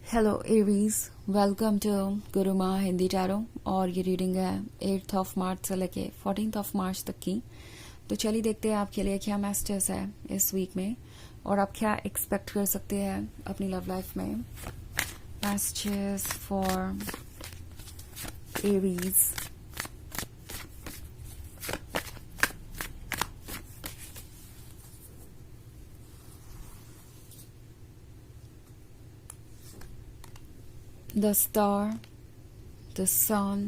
Hello Aries, welcome to गुरु माँ Hindi tarot. और ये रीडिंग है 8th ऑफ मार्च से लेके 14th ऑफ मार्च तक की। तो चलिए देखते हैं आपके लिए क्या मैसेजेस है इस वीक में और आप क्या एक्सपेक्ट कर सकते हैं अपनी लव लाइफ में। Messages for Aries. The Star, the Sun,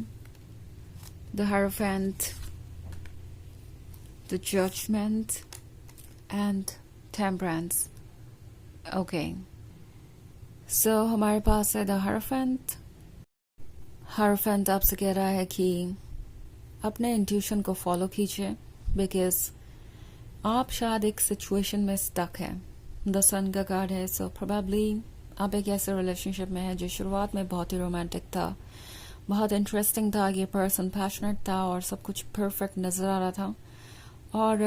the Hierophant, the Judgment, and Temperance. Okay. So हमारे पास है the Hierophant. Hierophant आपसे कह रहा है कि अपने इंट्यूशन को फॉलो कीजिए बिकॉज आप शायद एक सिचुएशन में स्टक है। द सन का कार्ड है, सो प्रोबेबली आप एक ऐसे रिलेशनशिप में है जो शुरुआत में बहुत ही रोमांटिक था, बहुत इंटरेस्टिंग था, ये पर्सन पैशनेट था और सब कुछ परफेक्ट नजर आ रहा था। और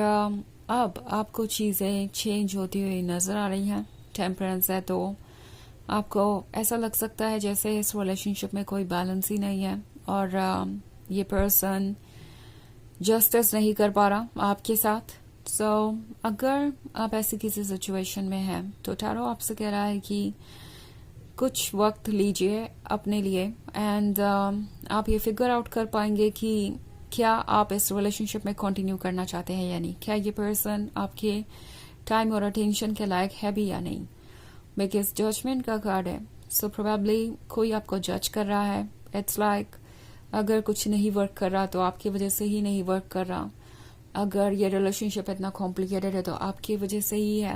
अब आपको चीज़ें चेंज होती हुई नजर आ रही हैं। टेम्परेंस है तो आपको ऐसा लग सकता है जैसे इस रिलेशनशिप में कोई बैलेंस ही नहीं है और ये पर्सन जस्टिस नहीं कर पा रहा आपके साथ। सो अगर आप ऐसी किसी सिचुएशन में हैं तो टैरो आपसे कह रहा है कि कुछ वक्त लीजिए अपने लिए एंड आप ये फिगर आउट कर पाएंगे कि क्या आप इस रिलेशनशिप में कंटिन्यू करना चाहते हैं या नहीं। क्या ये पर्सन आपके टाइम और अटेंशन के लायक है भी या नहीं। बिकॉज जजमेंट का कार्ड है, सो प्रोबेबली कोई आपको जज कर रहा है। इट्स लाइक अगर कुछ नहीं वर्क कर रहा तो आपकी वजह से ही नहीं वर्क कर रहा। अगर ये रिलेशनशिप इतना कॉम्प्लिकेटेड है तो आपकी वजह से ही है।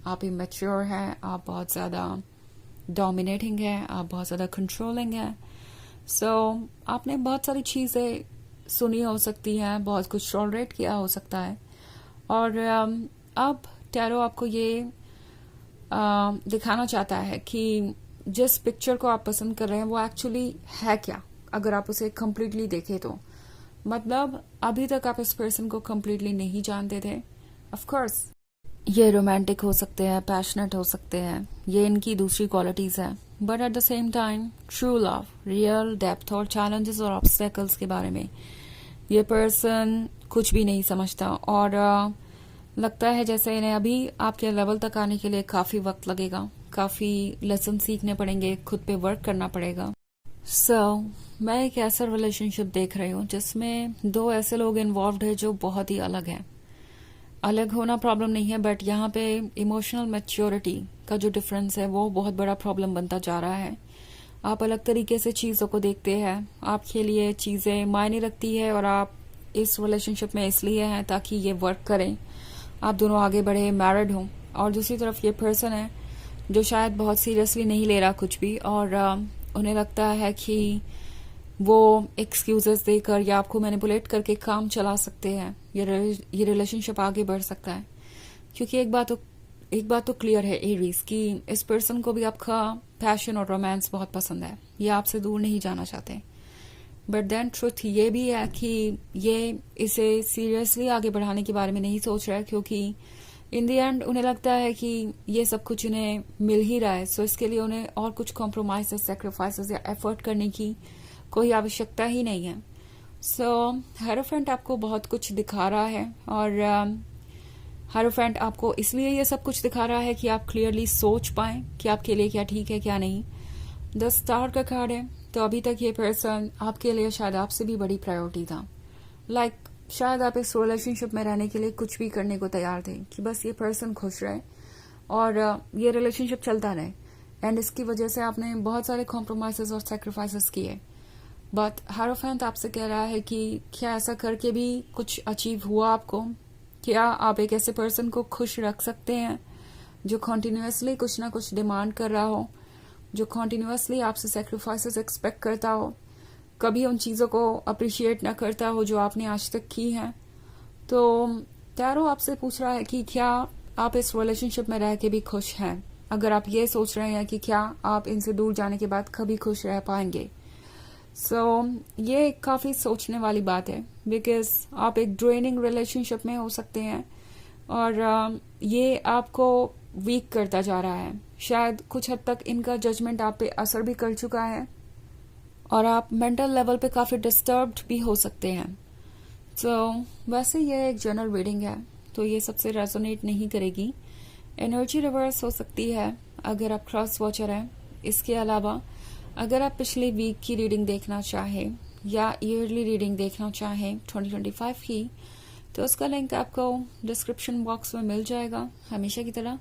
आप इमेच्योर हैं, आप बहुत ज़्यादा डोमिनेटिंग है, आप बहुत ज़्यादा कंट्रोलिंग है। सो आपने बहुत सारी चीज़ें सुनी हो सकती हैं, बहुत कुछ टॉलरेट किया हो सकता है और अब टैरो आपको ये दिखाना चाहता है कि जिस पिक्चर को आप पसंद कर रहे हैं वो एक्चुअली है क्या। अगर आप उसे कम्प्लीटली देखें तो मतलब अभी तक आप इस पर्सन को कम्प्लीटली नहीं जानते थे। ऑफ कोर्स ये रोमांटिक हो सकते हैं, पैशनेट हो सकते हैं, ये इनकी दूसरी क्वालिटीज है, but at the same time true love, real depth और चैलेंजेस और ऑब्स्टेकल्स के बारे में ये पर्सन कुछ भी नहीं समझता और लगता है जैसे इन्हें अभी आपके लेवल तक आने के लिए काफी वक्त लगेगा, काफी लेसन सीखने पड़ेंगे, खुद पे वर्क करना पड़ेगा। मैं एक ऐसा रिलेशनशिप देख रही हूँ जिसमें दो ऐसे लोग इन्वॉल्व है जो बहुत ही अलग हैं। अलग होना प्रॉब्लम नहीं है, बट यहाँ पे इमोशनल मैच्योरिटी का जो डिफरेंस है वो बहुत बड़ा प्रॉब्लम बनता जा रहा है। आप अलग तरीके से चीज़ों को देखते हैं, आपके लिए चीज़ें मायने रखती है और आप इस रिलेशनशिप में इसलिए हैं ताकि ये वर्क करें, आप दोनों आगे बढ़े, मैरिड हों। और दूसरी तरफ ये पर्सन है जो शायद बहुत सीरियसली नहीं ले रहा कुछ भी और उन्हें लगता है कि वो एक्सक्यूजेस देकर या आपको मैनिपुलेट करके काम चला सकते हैं, ये रिलेशनशिप आगे बढ़ सकता है। क्योंकि एक बात तो क्लियर है एरीज कि इस पर्सन को भी आपका पैशन और रोमांस बहुत पसंद है, ये आपसे दूर नहीं जाना चाहते। बट देन ट्रुथ ये भी है कि ये इसे सीरियसली आगे बढ़ाने के बारे में नहीं सोच रहा है क्योंकि इन दी एंड उन्हें लगता है कि ये सब कुछ उन्हें मिल ही रहा है। सो इसके लिए उन्हें और कुछ कॉम्प्रोमाइज, सेक्रीफाइसेस या एफर्ट करने की कोई आवश्यकता ही नहीं है। सो हायरोफेंट आपको बहुत कुछ दिखा रहा है और हायरोफेंट आपको इसलिए ये सब कुछ दिखा रहा है कि आप क्लियरली सोच पाएं कि आपके लिए क्या ठीक है क्या नहीं। द स्टार का कार्ड है, तो अभी तक ये पर्सन आपके लिए शायद आपसे भी बड़ी प्रायोरिटी था। शायद आप इस रिलेशनशिप में रहने के लिए कुछ भी करने को तैयार थे कि बस ये पर्सन खुश रहे और ये रिलेशनशिप चलता रहे। एंड इसकी वजह से आपने बहुत सारे कॉम्प्रोमाइजेस और सेक्रीफाइसेस किए। बट हायरोफेंट आपसे कह रहा है कि क्या ऐसा करके भी कुछ अचीव हुआ आपको। क्या आप एक ऐसे पर्सन को खुश रख सकते हैं जो कॉन्टिन्यूसली कुछ ना कुछ डिमांड कर रहा हो, जो कॉन्टिन्यूसली आपसे सेक्रीफाइसेस एक्सपेक्ट करता हो, कभी उन चीज़ों को अप्रिशिएट ना करता हो जो आपने आज तक की हैं। तो टैरो आपसे पूछ रहा है कि क्या आप इस रिलेशनशिप में रह के भी खुश हैं। अगर आप ये सोच रहे हैं कि क्या आप इनसे दूर जाने के बाद कभी खुश रह पाएंगे, ये काफ़ी सोचने वाली बात है बिकॉज आप एक ड्रेनिंग रिलेशनशिप में हो सकते हैं और ये आपको वीक करता जा रहा है। शायद कुछ हद तक इनका जजमेंट आप पे असर भी कर चुका है और आप मेंटल लेवल पे काफ़ी डिस्टर्ब्ड भी हो सकते हैं। वैसे ये एक जनरल रीडिंग है, तो ये सबसे रेजोनेट नहीं करेगी। एनर्जी रिवर्स हो सकती है अगर आप क्रॉस वॉचर हैं। इसके अलावा अगर आप पिछले वीक की रीडिंग देखना चाहें या ईयरली रीडिंग देखना चाहें 2025 की, तो उसका लिंक आपको डिस्क्रिप्शन बॉक्स में मिल जाएगा हमेशा की तरह।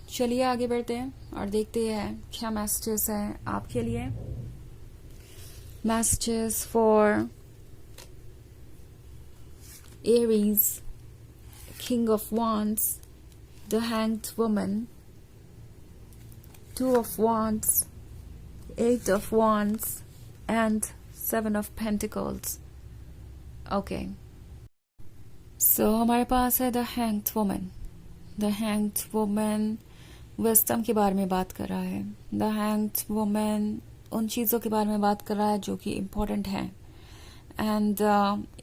चलिए आगे बढ़ते हैं और देखते हैं क्या मैसेजेस हैं आपके लिए। Messages for Aries, King of Wands, the Hanged Woman, Two of Wands, Eight of Wands, and Seven of Pentacles. Okay. So हमारे पास है The Hanged Woman. The Hanged Woman wisdom के बारे में बात कर रहा है। The Hanged Woman उन चीज़ों के बारे में बात कर रहा है जो कि इम्पोर्टेंट है। एंड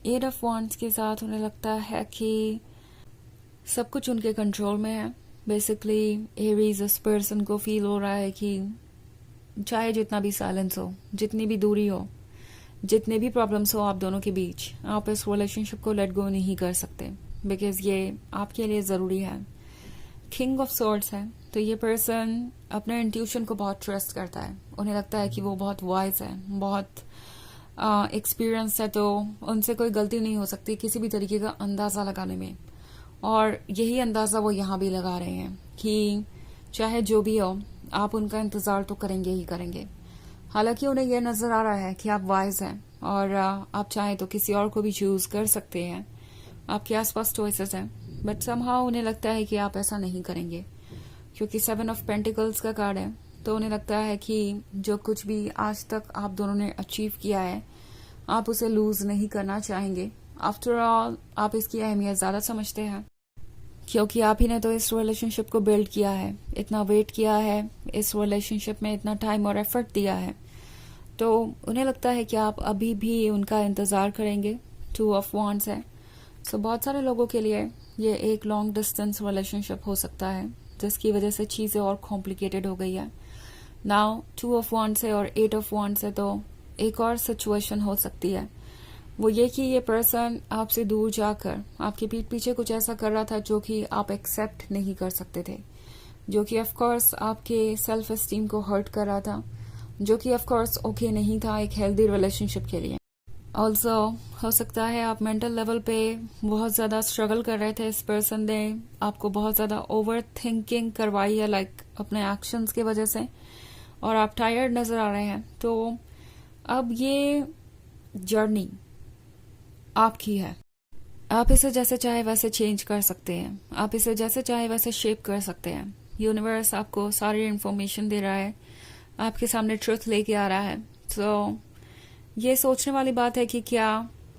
एट ऑफ वॉन्ड्स के साथ उन्हें लगता है कि सब कुछ उनके कंट्रोल में है। बेसिकली एरीज इस पर्सन को फील हो रहा है कि चाहे जितना भी साइलेंस हो, जितनी भी दूरी हो, जितने भी प्रॉब्लम्स हो आप दोनों के बीच, आप इस रिलेशनशिप को लेट गो नहीं कर सकते बिकॉज ये आपके लिए ज़रूरी है। किंग ऑफ सॉर्ड्स है, तो ये पर्सन अपने इंट्यूशन को बहुत ट्रस्ट करता है। उन्हें लगता है कि वो बहुत वाइज है, बहुत एक्सपीरियंस है, तो उनसे कोई गलती नहीं हो सकती किसी भी तरीके का अंदाज़ा लगाने में। और यही अंदाज़ा वो यहाँ भी लगा रहे हैं कि चाहे जो भी हो आप उनका इंतज़ार तो करेंगे ही करेंगे। हालांकि उन्हें यह नज़र आ रहा है कि आप वाइज हैं और आप चाहें तो किसी और को भी चूज़ कर सकते हैं, आपके आसपास चॉइसेस हैं, बट समहाउ उन्हें लगता है कि आप ऐसा नहीं करेंगे क्योंकि 7 ऑफ पेंटिकल्स का कार्ड है। तो उन्हें लगता है कि जो कुछ भी आज तक आप दोनों ने अचीव किया है आप उसे लूज नहीं करना चाहेंगे। आफ्टर ऑल आप इसकी अहमियत ज़्यादा समझते हैं क्योंकि आप ही ने तो इस रिलेशनशिप को बिल्ड किया है, इतना वेट किया है, इस रिलेशनशिप में इतना टाइम और एफर्ट दिया है। तो उन्हें लगता है कि आप अभी भी उनका इंतज़ार करेंगे। 2 ऑफ वॉन्ड्स है, सो बहुत सारे लोगों के लिए ये एक लॉन्ग डिस्टेंस रिलेशनशिप हो सकता है जिसकी वजह से चीज़ें और कॉम्प्लिकेटेड हो गई है। नाउ 2 ऑफ वॉन्ड्स है और 8 ऑफ वॉन्ड्स है, तो एक और सिचुएशन हो सकती है, वो ये कि ये पर्सन आपसे दूर जाकर आपके पीठ पीछे कुछ ऐसा कर रहा था जो कि आप एक्सेप्ट नहीं कर सकते थे, जो कि ऑफ कोर्स आपके सेल्फ एस्टीम को हर्ट कर रहा था, जो कि ऑफ कोर्स ओके नहीं था एक हेल्दी रिलेशनशिप के लिए। ऑल्सो हो सकता है आप मेंटल लेवल पे बहुत ज़्यादा स्ट्रगल कर रहे थे, इस पर्सन ने आपको बहुत ज़्यादा ओवर थिंकिंग करवाई है लाइक अपने एक्शंस की वजह से, और आप टायर्ड नज़र आ रहे हैं। तो अब ये जर्नी आपकी है, आप इसे जैसे चाहे वैसे चेंज कर सकते हैं, आप इसे जैसे चाहे वैसे शेप कर सकते हैं। यूनिवर्स आपको सारी इन्फॉर्मेशन दे रहा है, आपके सामने ट्रुथ लेके आ रहा है। तो ये सोचने वाली बात है कि क्या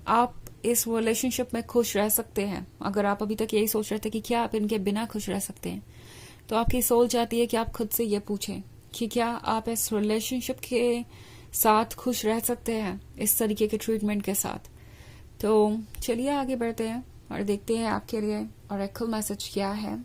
आप इस रिलेशनशिप में खुश रह सकते हैं। अगर आप अभी तक यही सोच रहे थे कि क्या आप इनके बिना खुश रह सकते हैं, तो आपकी सोच चाहती है कि आप खुद से ये पूछें कि क्या आप इस रिलेशनशिप के साथ खुश रह सकते हैं इस तरीके के ट्रीटमेंट के साथ। तो चलिए आगे बढ़ते हैं और देखते हैं आपके लिए ऑरेकल मैसेज क्या है।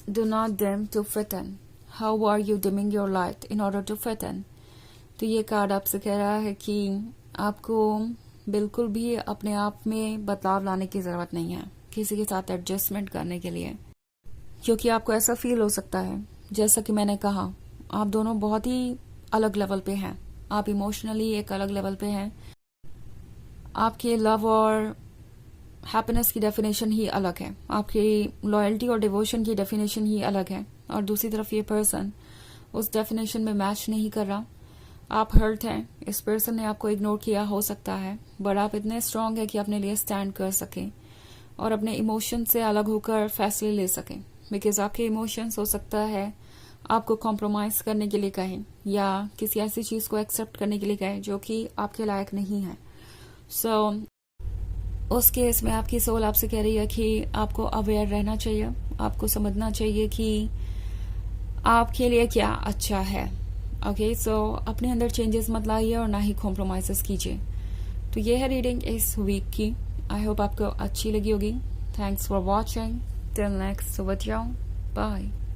Do not dim to fit in. How are you dimming your light in order to fit in? तो ये कार्ड आपसे कह रहा है कि आपको बिल्कुल भी अपने आप में बदलाव लाने की ज़रूरत नहीं है किसी के साथ एडजस्टमेंट करने के लिए, क्योंकि आपको ऐसा फील हो सकता है, जैसा कि मैंने कहा, आप दोनों बहुत ही अलग लेवल पे हैं, आप इमोशनली एक अलग लेवल पे हैं, आपके लव और हैप्पीनेस की डेफिनेशन ही अलग है, आपकी लॉयल्टी और डिवोशन की डेफिनेशन ही अलग है, और दूसरी तरफ ये पर्सन उस डेफिनेशन में मैच नहीं कर रहा। आप हर्ट हैं, इस पर्सन ने आपको इग्नोर किया हो सकता है, बट आप इतने स्ट्रांग है कि अपने लिए स्टैंड कर सकें और अपने इमोशन से अलग होकर फैसले ले सकें, बिकॉज आपके इमोशंस हो सकता है आपको कॉम्प्रोमाइज करने के लिए कहें या किसी ऐसी चीज़ को एक्सेप्ट करने के लिए कहें जो कि आपके लायक नहीं है। सो उस केस में आपकी सोल आपसे कह रही है कि आपको अवेयर रहना चाहिए, आपको समझना चाहिए कि आपके लिए क्या अच्छा है। ओके, सो अपने अंदर चेंजेस मत लाइए और ना ही कॉम्प्रोमाइजेस कीजिए। तो ये है रीडिंग इस वीक की। आई होप आपको अच्छी लगी होगी। Thanks for watching. Till next video, bye.